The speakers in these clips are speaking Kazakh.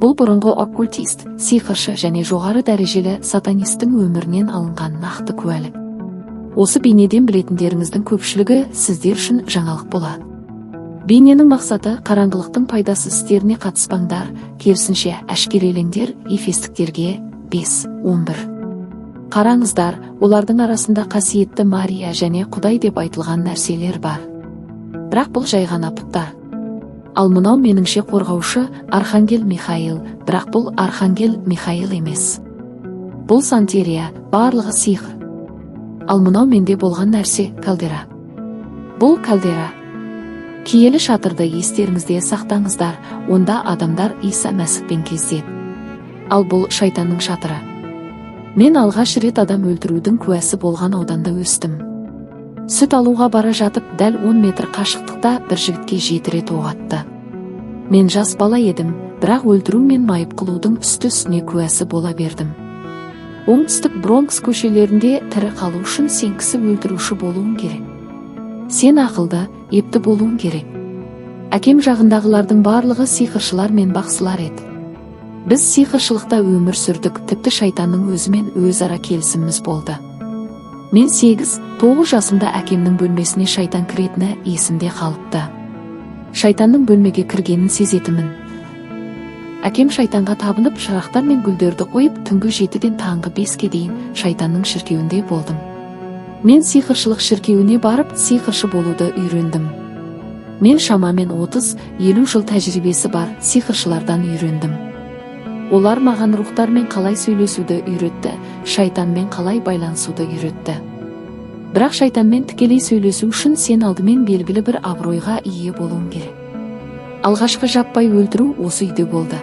Бұл бұрынғы оккультист, сиқыршы және жоғары дәрежелі сатанистің өмірінен алынған нақты куәлік. Осы бейнеден білетіндеріңіздің көпшілігі сіздер үшін жаңалық болады. Бейненің мақсаты қараңғылықтың пайдасыз істеріне қатыспаңдар, керісінше әшкерелеңдер. Ефестіктерге 5:11. Қараңыздар, олардың арасында қасиетті Мария және Құдай деп айтылған нәрселер бар. Бірақ бұл жай ғана пұттар. Ал мынау меніңше қорғаушы Архангел Михаил, бірақ бұл Архангел Михаил емес. Бұл Сантерия, барлығы сиқыр. Ал мынау менде болған нәрсе кальдера. Бұл кальдера. Киелі шатырды естеріңізде сақтаңыздар, онда адамдар Иса Мәсіхпен кездеседі. Ал бұл шайтанның шатыры. Мен алғаш рет адам өлтірудің куәсі болған ауданда өстім. Сүт алуға бара жатып, дәл 10 метр қашықтықта бір жігітке 7 рет оқ атты. Мен жас бала едім, бірақ өлтіру мен майып қылудың үсті-үстіне куәсі бола бердім. Оңтүстік Бронкс көшелерінде тірі қалу үшін сен кісі өлтіруші болуың керек. Сен ақылды, епті болуың керек. Әкем жағындағылардың барлығы сиқыршылар мен бақсылар еді. Біз сиқыршылықта өмір сүрдік, тіпті шайтанның өзімен өзара келісіміміз болды. Мен 8-9 жасымда әкемнің бөлмесіне шайтан кіретіні есімде қалыпты. Шайтанның бөлмеге кіргенін сезетімін. Әкем шайтанға табынып, шырақтар мен гүлдерді қойып, түнгі 7-ден таңғы 5-ге дейін шайтанның шіркеуінде болдым. Мен сиқыршылық шіркеуіне барып, сиқыршы болуды үйрендім. Мен шамамен 30-50 жыл тәжірибесі бар сиқыршылардан үйрендім. Олар маған рухтармен қалай сөйлесуді үйретті, шайтанмен қалай байланысуды үйретті. Бірақ шайтанмен тікелей сөйлесу үшін сен алдымен белгілі бір абыройға ие болуың керек. Алғашқы жаппай өлтіру осы үйде болды.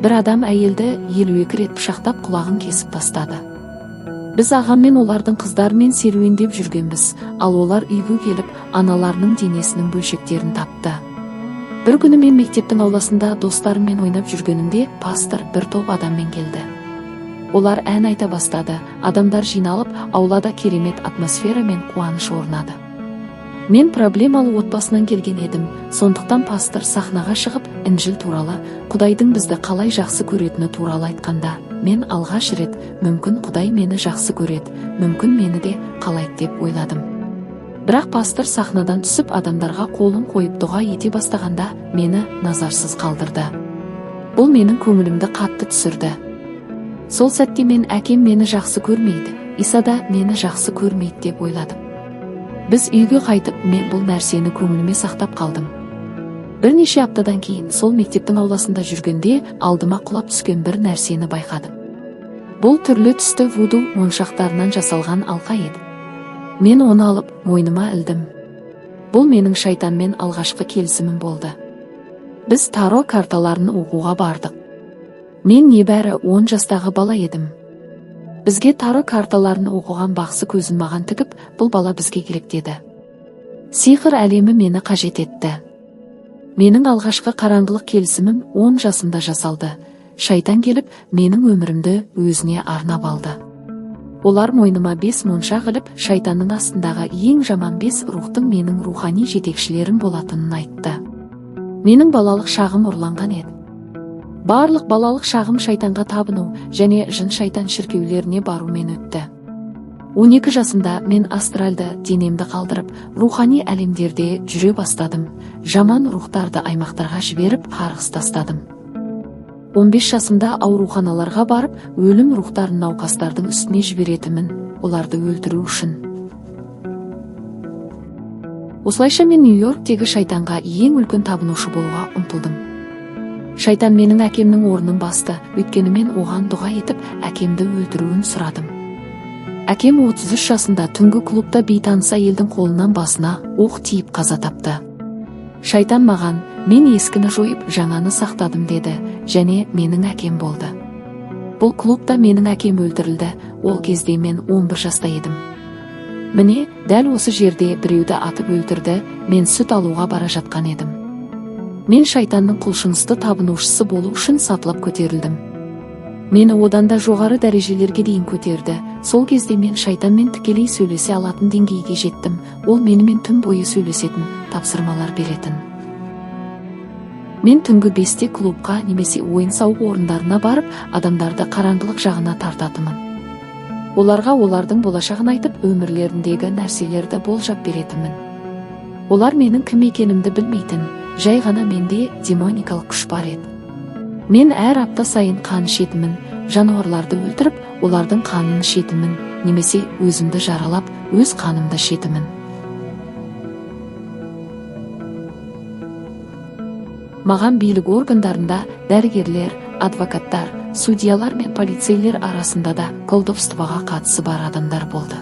Бір адам әйелді 52 рет пышақтап құлағын кесіп тастады. Біз ағаммен олардың қыздарымен серуендеп жүргенбіз, ал олар үйге келіп, аналарының денесінің бөлшектерін тапты. Бір күні мен мектептің ауласында достарыммен ойнап жүргенімде пастор бір топ адаммен келді. Олар ән айта бастады, адамдар жиналып, аулада керемет атмосфера мен қуаныш орнады. Мен проблемалы отбасынан келген едім, сондықтан пастор сахнаға шығып, Інжіл туралы, Құдайдың бізді қалай жақсы көретіні туралы айтқанда, мен алғаш рет, мүмкін Құдай мені жақсы көреді, мүмкін мені де қалайды деп ойладым. Бірақ пастор сахнадан түсіп, адамдарға қолын қойып дұға ете бастағанда, мені назарсыз қалдырды. Бұл менің көңілімді қатты түсірді. Сол сәтте мен әкем мені жақсы көрмейді, Иса да мені жақсы көрмейді деп ойладым. Біз үйге қайтып, мен бұл нәрсені көңіліме сақтап қалдым. Бірнеше аптадан кейін сол мектептің ауласында жүргенде алдыма құлап түскен бір нәрсені байқадым. Бұл түрлі түсті вуду моншақтарынан жасалған алқа еді. Мен оны алып, мойныма ілдім. Бұл менің шайтанмен алғашқы келісімім болды. Біз таро карталарын оқуға бардық. Мен небәрі 10 жастағы бала едім. Бізге таро карталарын оқыған бақсы көзін маған тігіп, бұл бала бізге керек деді. Сиқыр әлемі мені қажет етті. Менің алғашқы қараңғылық келісімім 10 жасымда жасалды. Шайтан келіп, менің өмірімді өзіне арнап алды. Олар мойныма 5 моншақ іліп, шайтанның астындағы ең жаман 5 рухтың менің рухани жетекшілерім болатынын айтты. Менің балалық шағым ұрланған еді. Барлық балалық шағым шайтанға табыну және жын шайтан шіркеулеріне барумен өтті. 12 жасымда мен астральды денемді қалдырып, рухани әлемдерде жүре бастадым. Жаман рухтарды аймақтарға жіберіп, қарғыс тастадым. 15 жасымда ауруханаларға барып, өлім рухтарын науқастардың үстіне жіберетімін, оларды өлтіру үшін. Осылайша мен Нью-Йорктегі шайтанға ең үлкен табынушы болуға ұмтылдым. Шайтан менің әкемнің орнын басты, өйткені мен оған дұға етіп, әкемді өлтіруін сұрадым. Әкем 33 жасында түнгі клубта бейтаныс әйелдің қолынан басына оқ тиіп қаза тапты. Шайтан маған, мен ескіні жойып, жаңаны сақтадым деді, және менің әкем болды. Бұл клубта менің әкем өлтірілді, ол кезде мен 11 жаста едім. Міне, дәл осы жерде біреуді атып өлтірді, мен сүт алуға бара жатқан едім. Мен шайтанның құлшынысты табынушысы болу үшін сатылап көтерілдім. Мені одан да жоғары дәрежелерге дейін көтерді. Сол кезде мен шайтанмен тікелей сөйлесе алатын деңгейге жеттім. Ол менімен түн бойы сөйлесетін, тапсырмалар беретін. Мен түнгі 5-те клубқа немесе ойын-сауық орындарына барып, адамдарды қараңғылық жағына тартатымын. Оларға олардың болашағын айтып, өмірлеріндегі нәрселерді болжап беретімін. Олар менің кім екенімді білмейтін, жай ғана менде демоникалық күш бар еді. Мен әр апта сайын қан ішетімін, жануарларды өлтіріп, олардың қанын ішетімін, немесе өзімді жаралап, өз қанымды ішетімін. Маған билік органдарында дәрігерлер, адвокаттар, судьялар мен полицейлер арасында да колдовствоға қатысы бар адамдар болды.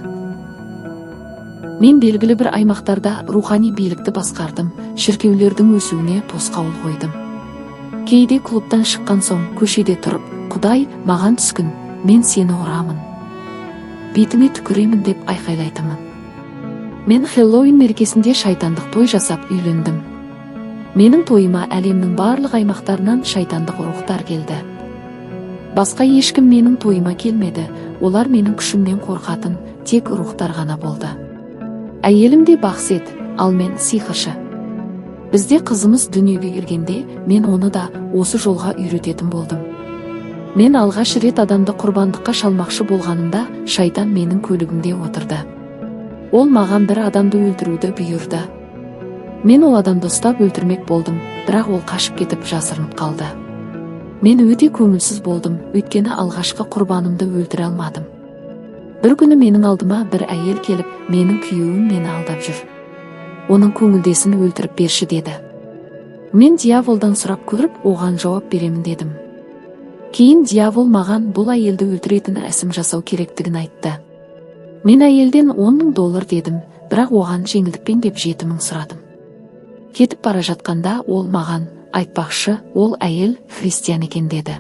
Мен белгілі бір аймақтарда рухани билікті басқардым, шіркеулердің өсуіне тосқауыл қойдым. Кейде клубтан шыққан соң көшеде тұрып, Құдай, маған түскін, мен сені ұрамын, бетіңе түкіремін деп айқайлайтымын. Мен Хеллоуин мерекесінде шайтандық той жасап үйлендім. Менің тойыма әлемнің барлық аймақтарынан шайтандық рухтар келді. Басқа ешкім менің тойыма келмеді, олар менің күшімнен қорқатын тек рухтар ғана болды. Әйелім де бақсет, ал мен сиқыршы. Бізде қызымыз дүниеге келгенде, мен оны да осы жолға үйрететін болдым. Мен алғаш рет адамды құрбандыққа шалмақшы болғанымда, шайтан менің көлігімде отырды. Ол маған бір адамды өлтіруді бұйырды. Мен ол адамды ұстап өлтірмек болдым, бірақ ол қашып кетіп жасырынып қалды. Мен өте көңілсіз болдым, өйткені алғашқы құрбанымды өлтіре алмадым. Бір күні менің алдыма бір әйел келіп, менің күйеуім мені алдап жүр. Оның көңілдесін өлтіріп берші деді. Мен дьяволдан сұрап көріп, оған жауап беремін дедім. Кейін дьявол маған бұл әйелді өлтіретін рәсім жасау керектігін айтты. Мен әйелден $10,000 дедім, бірақ оған жеңілдікпен деп $7,000 сұрадым. Кетіп бара жатқанда ол маған, айтпақшы, ол әйел христиан екен деді.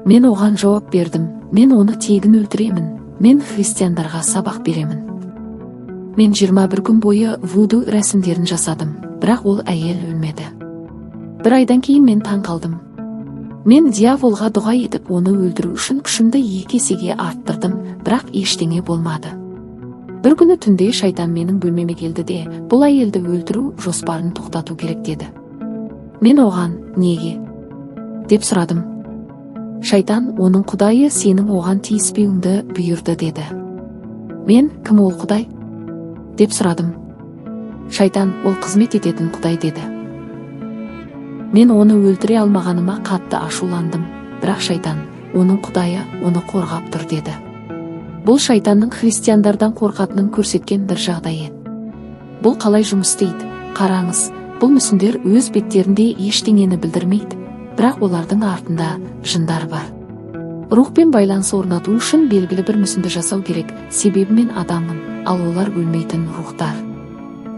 Мен оған жауап бердім, мен оны тегін өлтіремін, мен христиандарға сабақ беремін. Мен 21 күн бойы вуду рәсімдерін жасадым, бірақ ол әйел өлмеді. Бір айдан кейін мен таң қалдым. Мен дьяволға дұға етіп, оны өлтіру үшін күшімді 2 есеге арттырдым, бірақ ештеңе болмады. Бір күні түнде шайтан менің бөлмеме келді де, бұл әйелді өлтіру жоспарын тоқтату керек деді. Мен оған, неге? деп сұрадым. Шайтан, оның құдайы сенің оған тиіспеуіңді бұйырды деді. Мен, кім ол құдай? деп сұрадым. Шайтан, ол қызмет ететін құдай деді. Мен оны өлтіре алмағаныма қатты ашуландым, бірақ шайтан, оның құдайы оны қорғап тұр деді. Бұл шайтанның христиандардан қорқатынын көрсеткен бір жағдай еді. Бұл қалай жұмыс істейді? Қараңыз, бұл мүсіндер өз беттерінде ештеңені білдірмейді, бірақ олардың артында жындар бар. Рухпен байланыс орнату үшін белгілі бір мүсінді жасау керек, себебі мен адаммын, ал олар өлмейтін рухтар.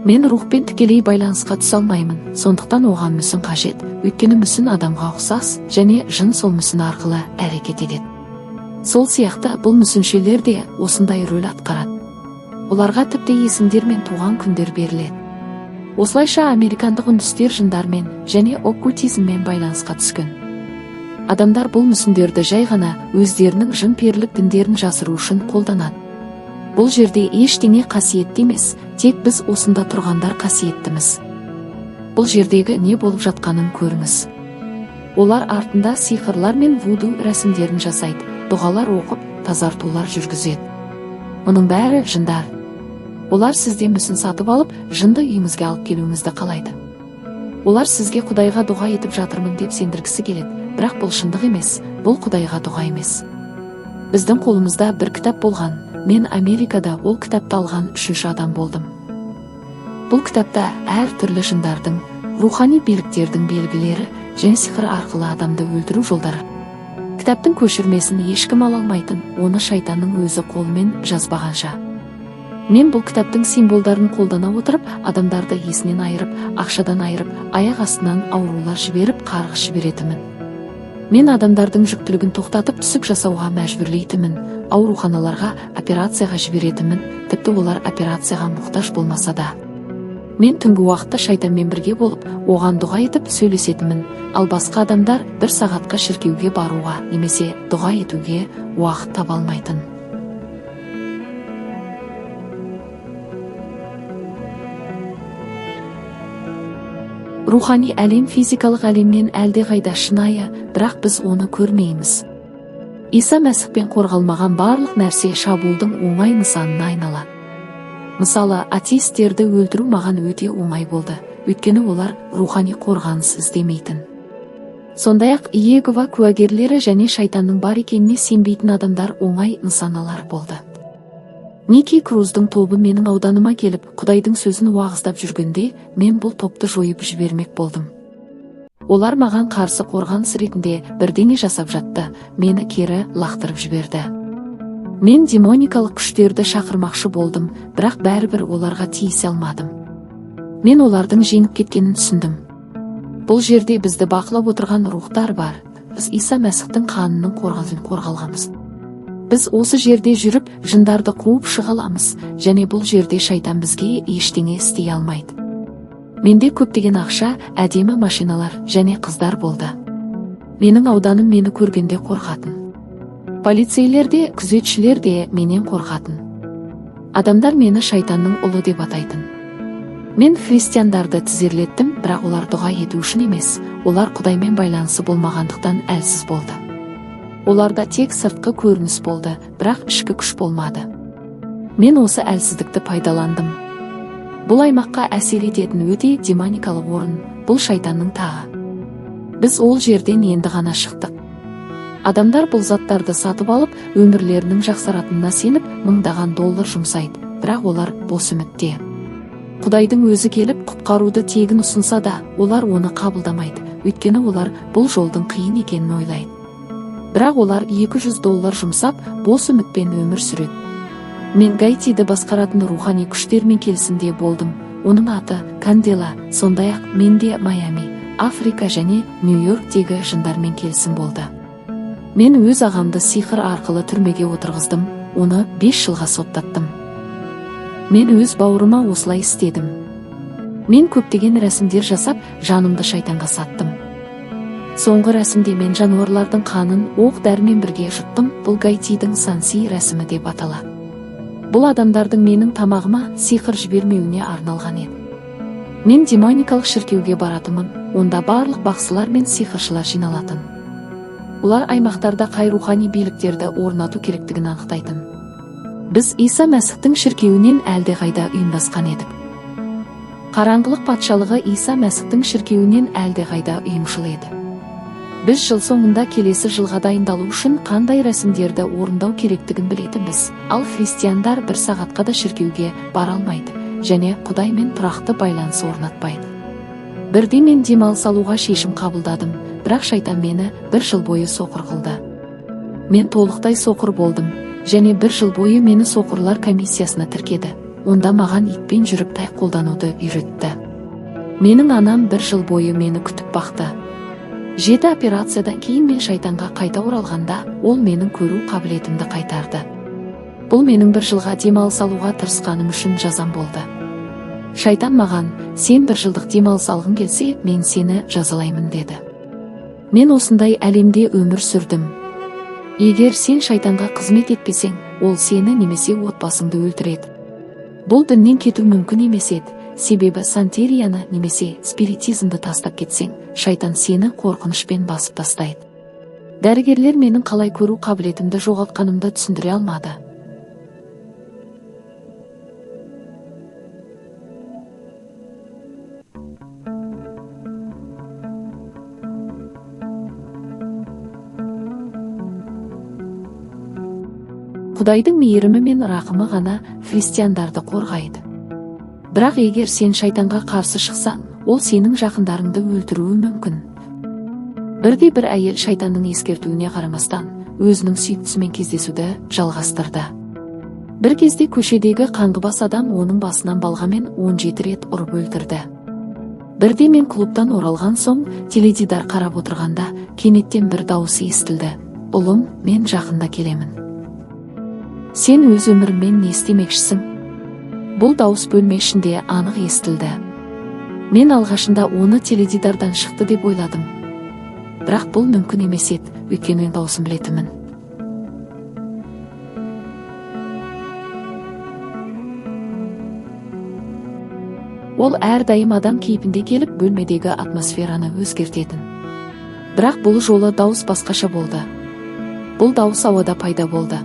Мен рухпен тікелей байланысқа түсе алмаймын, сондықтан оған мүсін қажет, өйткені мүсін адамға ұқсас, және жын сол мүсін арқылы әрекет етеді. Сол сияқты бұл мүсіншелер де осындай рөл атқарады. Оларға тіпті есімдер мен туған күндер беріледі. Осылайша американдық үндістер жындармен және оккультизммен байланысқа түскен. Адамдар бұл мүсіндерді жай ғана өздерінің жын-перілік діндерін жасыру үшін қолданады. Бұл жерде ештеңе қасиетті емес, тек біз осында тұрғандар қасиеттіміз. Бұл жердегі не болып жатқанын көріңіз. Олар артында сиқырлар мен вуду рәсімдерін жасайды, дұғалар оқып, тазартулар жүргізеді. Мұның бәрі жындар. Олар сізден мүсін сатып алып, жынды үйіңізге алып келуіңізді қалайды. Олар сізге Құдайға дұға етіп жатырмын деп сендіргісі келеді, бірақ бұл шындық емес, бұл Құдайға дұға емес. Біздің қолымызда бір кітап болған, мен Америкада ол кітапты алған 3-ші адам болдым. Бұл кітапта әр түрлі жындардың, рухани биліктердің белгілері және сиқыр арқылы адамды өлтіру жолдары. Кітаптың көшірмесін ешкім ала алмайтын, оны шайтанның өзі қолымен жазбағанша. Мен бұл кітаптың символдарын қолдана отырып, адамдарды есінен айырып, ақшадан айырып, аяқ астынан аурулар жіберіп, қарғыс жіберетімін. Мен адамдардың жүктілігін тоқтатып, түсік жасауға мәжбүрлейтімін, ауруханаларға операцияға жіберетімін, тіпті олар операцияға мұқтаж болмаса да. Мен түнгі уақытта шайтанмен бірге болып, оған дұға етіп сөйлесетімін, ал басқа адамдар 1 сағатқа шіркеуге баруға немесе дұға етуге уақыт таба алмайтын. Рухани әлем физикалық әлемнен әлдеқайда шынайы, бірақ біз оны көрмейміз. Иса Мәсіхпен қорғалмаған барлық нәрсе шабуылдың оңай нысанына айналады. Мысалы, атеистерді өлтіру маған өте оңай болды, өйткені олар рухани қорғаныс іздемейтін. Сондай-ақ Иегова куәгерлері және шайтанның бар екеніне сенбейтін адамдар оңай нысаналар болды. Ники Круздың тобы менің ауданыма келіп, Құдайдың сөзін уағыздап жүргенде, мен бұл топты жойып жібермек болдым. Олар маған қарсы қорғаныс ретінде бірдеңе жасап жатты, мені кері лақтырып жіберді. Мен демоникалық күштерді шақырмақшы болдым, бірақ бәрібір оларға тиісе алмадым. Мен олардың жеңіп кеткенін түсіндім. Бұл жерде бізді бақылап отырған рухтар бар. Біз Иса Мәсіхтің қанының қорғанын қорғалғанбыз. Біз осы жерде жүріп, жындарды қуып шыға аламыз, және бұл жерде шайтан бізге ештеңе істей алмайды. Менде көптеген ақша, әдемі машиналар және қыздар болды. Менің ауданым мені көргенде қорқатын. Полицейлер де, күзетшілер де менен қорқатын. Адамдар мені шайтанның ұлы деп атайтын. Мен христиандарды тізерлеттім, бірақ олар дұға ету үшін емес, олар Құдаймен байланысы болмағандықтан әлсіз болды. Оларда тек сыртқы көрініс болды, бірақ ішкі күш болмады. Мен осы әлсіздікті пайдаландым. Бұл аймаққа әсер ететін өте демоникалық орын, бұл шайтанның тағы. Біз ол жерден енді ғана шықтық. Адамдар бұл заттарды сатып алып, өмірлерінің жақсаратынына сеніп, $1000 жұмсайды, бірақ олар бос үмітте. Құдайдың өзі келіп құтқаруды тегін ұсынса да, олар оны қабылдамайды, өйткені олар бұл жолдың қиын екенін ойлайды. Бірақ олар $200 жұмсап, бос үмітпен өмір сүреді. Мен Гаитиді басқаратын рухани күштермен келісімде болдым. Оның аты Кандела, сондай-ақ менде Майами, Африка және Нью-Йорктегі жындармен келісім болды. Мен өз ағамды сиқыр арқылы түрмеге отырғыздым, оны 5 жылға соттаттым. Мен өз бауырыма осылай істедім. Мен көптеген рәсімдер жасап, жанымды шайтанға саттым. Соңғы рәсімде мен жануарлардың қанын оқ-дәрімен бірге жұттым, бұл Гаитидің санси рәсімі деп аталады. Бұл адамдардың менің тамағыма сиқыр жібермеуіне арналған еді. Мен демоникалық шіркеуге баратымын, онда барлық бақсылар мен сиқыршылар жиналатын. Олар аймақтарда қай рухани биліктерді орнату керектігін анықтайтын. Біз Иса Мәсіхтің шіркеуінен әлдеқайда ұйымдасқан едік. Қараңғылық патшалығы Иса Мәсіхтің шіркеуінен әлдеқайда ұйымшыл еді. Біз жыл соңында келесі жылға дайындалу үшін қандай рәсімдерді орындау керектігін білетінбіз, ал христиандар 1 сағатқа да шіркеуге бара алмайды, және Құдаймен тұрақты байланыс орнатпайды. Бірде мен демалыс алуға шешім қабылдадым, бірақ шайтан мені 1 жыл бойы соқыр қылды. Мен толықтай соқыр болдым, және 1 жыл бойы мені соқырлар комиссиясына тіркеді. Онда маған итпен жүріп тай қолдануды үйретті. Менің анам 1 жыл бойы мені күтіп бақты. 7 операциядан кейін мен шайтанға қайта оралғанда, ол менің көру қабілетімді қайтарды. Бұл менің 1 жылға демалыс алуға тырысқаным үшін жазам болды. Шайтан маған, сен 1 жылдық демалыс алғың келсе, мен сені жазалаймын деді. Мен осындай әлемде өмір сүрдім. Егер сен шайтанға қызмет етпесең, ол сені немесе отбасыңды өлтіреді. Бұл діннен кету мүмкін емес еді, себебі сантерияны немесе спиритизмді тастап кетсең, шайтан сені қорқынышпен басып тастайды. Дәрігерлер менің қалай көру қабілетімді жоғалтқанымды түсіндіре алмады. Құдайдың мейірімі мен рақымы ғана христиандарды қорғайды. Бірақ егер сен шайтанға қарсы шықсаң, ол сенің жақындарыңды өлтіруі мүмкін. Бірде бір әйел шайтанның ескертуіне қарамастан, өзінің сүйіктісімен кездесуді жалғастырды. Бір кезде көшедегі қаңғыбас адам оның басынан балғамен 17 рет ұрып өлтірді. Бірде мен клубтан оралған соң, теледидар қарап отырғанда, кенеттен бір дауысы естілді. Ұлым, мен жақында келемін. Сен өз өміріңмен не істемекшісің? Бұл дауыс бөлме ішінде анық естілді. Мен алғашында оны теледидардан шықты деп ойладым. Бірақ бұл мүмкін емес еді, өйткені мен дауысын білетінмін. Ол әрдайым адам кейпінде келіп бөлмедегі атмосфераны өзгертетін. Бірақ бұл жолы дауыс басқаша болды. Бұл дауыс ауада пайда болды.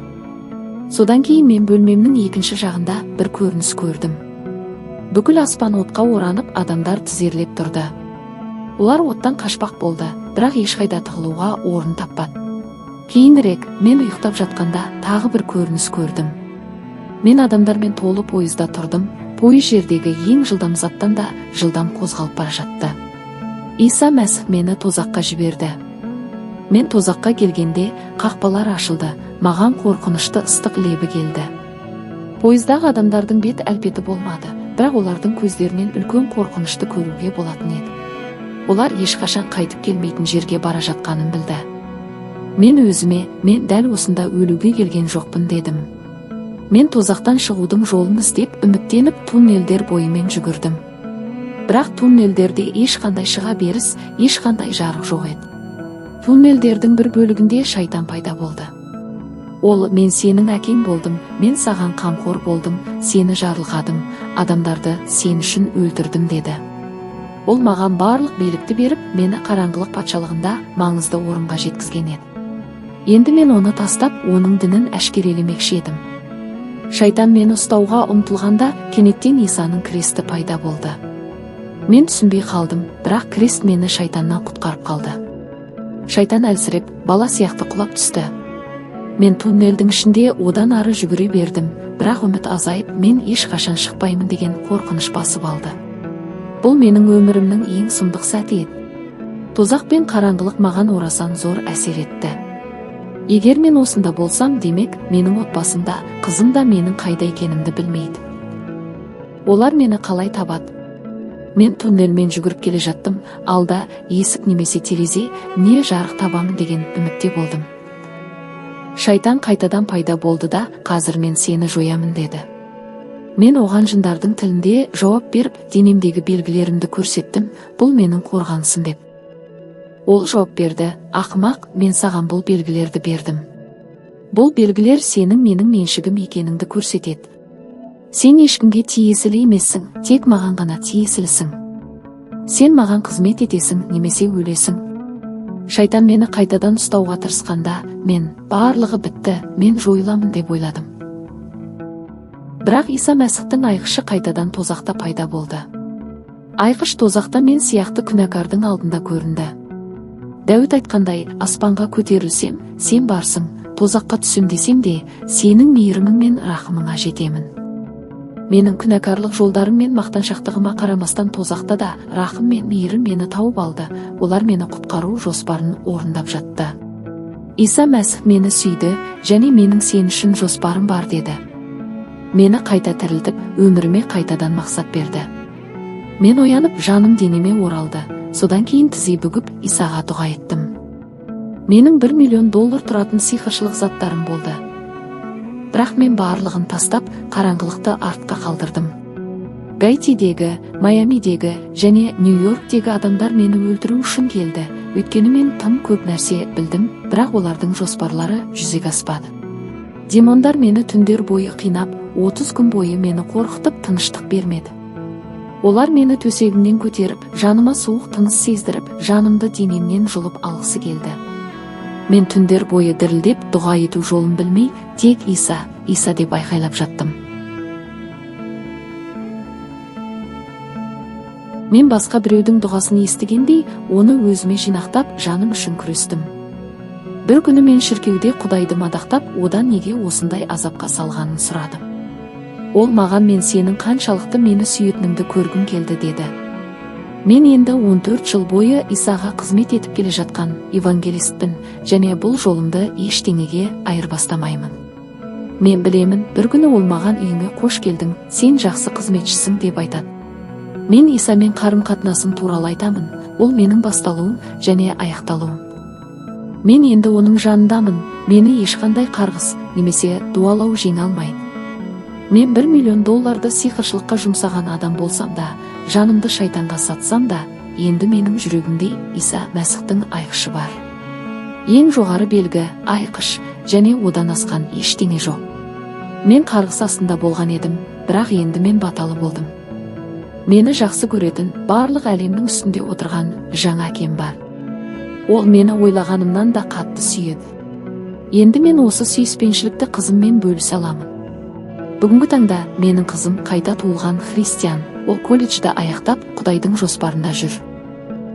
Содан кейін мен бөлмемнің екінші жағында бір көрініс көрдім. Бүкіл аспан отқа оранып, адамдар тізерлеп тұрды. Олар оттан қашпақ болды, бірақ ешқайда тығылуға орын таппады. Кейінірек мен ұйықтап жатқанда тағы бір көрініс көрдім. Мен адамдармен толы пойызда тұрдым. Пойыз жердегі ең жылдам заттан да жылдам қозғалып бара жатты. Иса Мәсіх мені тозаққа жіберді. Мен тозаққа келгенде қақпалар ашылды, маған қорқынышты ыстық лебі келді. Пойыздағы адамдардың бет әлпеті болмады, бірақ олардың көздерінен үлкен қорқынышты көруге болатын еді. Олар ешқашан қайтып келмейтін жерге бара жатқанын білді. Мен өзіме, мен дәл осында өлуге келген жоқпын дедім. Мен тозақтан шығудың жолын іздеп, үміттеніп туннелдер бойымен жүгірдім. Бірақ туннелдерде ешқандай шыға беріс, ешқандай жарық жоқ еді. Туннелдердің бір бөлігінде шайтан пайда болды. Ол: мен сенің әкең болдым, мен саған қамқор болдым, сені жарылқадым, адамдарды сен үшін өлтірдім деді. Ол маған барлық билікті беріп, мені қараңғылық патшалығында маңызды орынға жеткізген еді. Енді мен оны тастап, оның дінін әшкерелемекші едім. Шайтан мені ұстауға ұмтылғанда, кенеттен Исаның кресті пайда болды. Мен түсінбей қалдым, бірақ крест мені шайтаннан құтқарып қалды. Шайтан әлсіреп, бала сияқты құлап түсті. Мен туннелдің ішінде одан ары жүгіре бердім, бірақ үміт азайып, мен ешқашан шықпаймын деген қорқыныш басып алды. Бұл менің өмірімнің ең сұмдық сәті еді. Тозақ пен қараңғылық маған орасан зор әсер етті. Егер мен осында болсам, демек, менің отбасымда, қызым да менің қайда екенімді білмейді. Олар мені қалай табады? Мен туннелмен жүгіріп келе жаттым, алда есік немесе терезе, не жарық табамын деген үмітте болдым. Шайтан қайтадан пайда болды да: қазір мен сені жоямын деді. Мен оған жындардың тілінде жауап беріп, денемдегі белгілерімді көрсеттім, бұл менің қорғанысым деп. Ол жауап берді: ақымақ, мен саған бұл белгілерді бердім. Бұл белгілер сенің менің меншігім екеніңді көрсетеді. Сен ешкімге тиесілі емессің, тек маған ғана тиесілісің. Сен маған қызмет етесің, немесе өлесің. Шайтан мені қайтадан ұстауға тырысқанда, мен: барлығы бітті, мен жойыламын деп ойладым. Бірақ Иса Мәсіхтің айқышы қайтадан тозақта пайда болды. Айқыш тозақта мен сияқты күнәкардың алдында көрінді. Дәуіт айтқандай: аспанға көтерілсем, сен барсың, тозаққа түсем десем де, сенің мейірімің мен рахымыңа жетемін. Менің күнәкарлық жолдарым мен мақтаншақтығыма қарамастан тозақта да рахым мен мейірім мені тауып алды, олар мені құтқару жоспарын орындап жатты. Иса Мәсіх мені сүйді, және менің сен үшін жоспарым бар деді. Мені қайта тірілтіп, өміріме қайтадан мақсат берді. Мен оянып, жаным денеме оралды. Содан кейін тізе бүгіп Исаға дұға еттім. Менің $1 миллион тұратын сиқыршылық заттарым болды. Бірақ мен барлығын тастап, қараңғылықты артқа қалдырдым. Гайтидегі, Майамидегі және Нью-Йорктегі адамдар мені өлтіру үшін келді, өйткені мен тым көп нәрсе білдім, бірақ олардың жоспарлары жүзеге аспады. Демондар мені түндер бойы қинап, 30 күн бойы мені қорқытып, тыныштық бермеді. Олар мені төсегімнен көтеріп, жаныма суық тыныс сездіріп, жанымды денемнен жұлып алғысы келді. Мен түндер бойы дірілдеп, дұға ету жолын білмей, тек Иса, Иса деп айқайлап жаттым. Мен басқа біреудің дұғасын естігендей, оны өзіме жинақтап, жаным үшін күрестім. Бір күні мен шіркеуде Құдайды мадақтап, одан неге осындай азапқа салғанын сұрадым. Ол маған: мен сенің қаншалықты мені сүйетініңді көргім келді деді. Мен енді 14 жыл бойы Исаға қызмет етіп келе жатқан евангелистпін, және бұл жолымды ештеңеге айырбастамаймын. Мен білемін, бір күні ол маған: үйіңе қош келдің, сен жақсы қызметшісің деп айтады. Мен Исамен қарым-қатынасым туралы айтамын, ол менің басталуым және аяқталуым. Мен енді оның жанындамын, мені ешқандай қарғыс немесе дуалау жеңе алмайды. Мен $1 миллион сиқыршылыққа жұмсаған адам болсам да, жанымды шайтанға сатсам да, енді менің жүрегімде Иса Мәсіхтің айқышы бар. Ең жоғары белгі айқыш, және одан асқан ештеңе жоқ. Мен қарғыс астында болған едім, бірақ енді мен баталы болдым. Мені жақсы көретін барлық әлемнің үстінде отырған жаңа әкем бар. Ол мені ойлағанымнан да қатты сүйеді. Енді мен осы сүйіспеншілікті қызыммен бөлісе аламын. Бүгінгі таңда менің қызым қайта туылған христиан. Ол колледжді аяқтап, Құдайдың жоспарында жүр.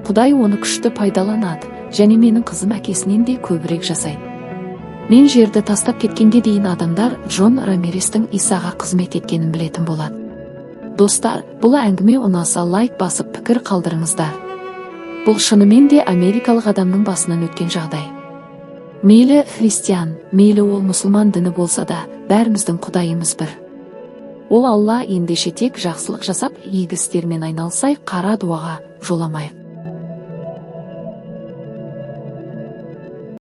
Құдай оны күшті пайдаланады, және менің қызым әкесінен де көбірек жасайды. Мен жерді тастап кеткенге дейін адамдар Джон Рамирестің Исаға қызмет еткенін білетін болады. Достар, бұл әңгіме ұнаса лайк басып пікір қалдырыңыздар. Бұл шынымен де америкалық адамның басынан өткен жағдай. Мейлі христиан, мейлі ол мұсылман діні болса да, бәріміздің Құдайымыз бір. Ол Алла, ендеше тек жақсылық жасап, игі істермен айналысайық, қара дуаға жоламайық.